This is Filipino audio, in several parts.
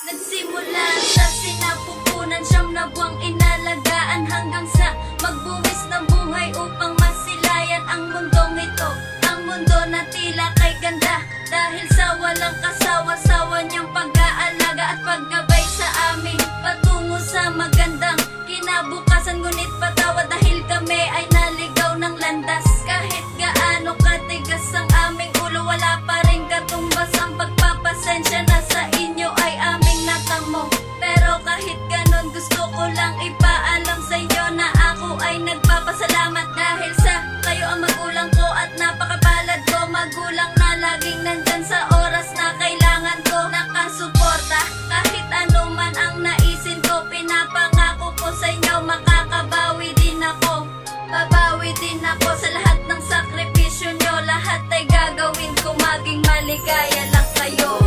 Nagsimula sa sinapupunan, siyam na buwang inalagaan hanggang sa magbuwis ng buhay upang masilayan ang mundong ito. Ang mundo na tila kay ganda dahil sa walang kasawa-sawa niyang pag-aalaga at paggabay sa amin patungo sa magandang kinabukasan. Ngunit patawad dahil kami ay naligaw ng landas. Kahit gaano katigas ang aming ulo, wala pa rin katumbas ang pagpapasensya na sa inyo ay aming natamo. Pero kahit ganon, gusto ko lang ipaalam sa inyo na ako ay nagpapasalamat dahil sa kayo ang magulang ko at napakapalad ko. Magulang na laging nandyan sa oras na kailangan ko, nakasuporta kahit ano man ang naisin ko. Pinapangako ko sa inyo, makakabawi din ako. Babawi din ako sa lahat ng sakripisyo nyo. Lahat ay gagawin ko, maging maligaya lang kayo.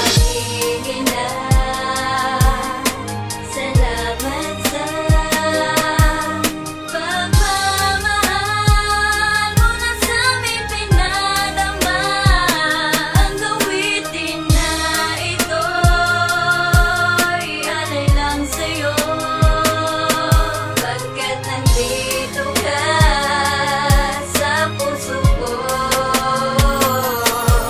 Aking ina, salamat sa pagmamahal mo na sa amin pinadama. Ang gawitin na ito'y alay lang sa'yo, pagkat nandito ka sa puso ko.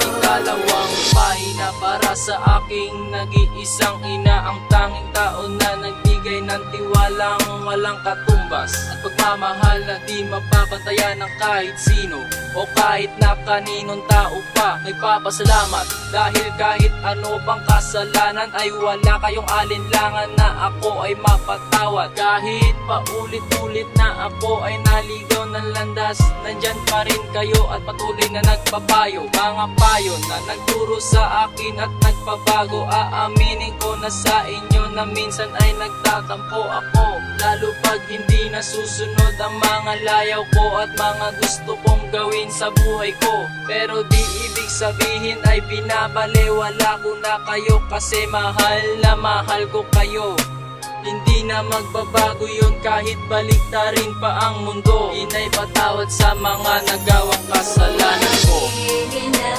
Ikalawang pahina para sa aking nag-iisang ina, ang tanging tao na nagbigay ng tiwalang walang katumbas at pagmamahal na di mapapantayan ng kahit sino o kahit na kaninong tao pa. Nagpapasalamat dahil kahit ano pang kasalanan ay wala kayong alinlangan na ako ay mapatawad. Kahit paulit-ulit na ako ay naligaw ng landas, nandyan pa rin kayo at patuloy na nagpapayo. Mga payo na nagturo sa akin at nagpabago. Aaminin ko na sa inyo na minsan ay nagtatampo ako, lalo pag hindi nasusunod ang mga layaw ko at mga gusto kong gawin sa buhay ko. Pero di ibig sabihin ay binabalewala ko na kayo, kasi mahal na mahal ko kayo. Hindi na magbabago yun kahit baliktarin pa ang mundo. Inay patawad sa mga nagawang kasalanan ko. Aking ina,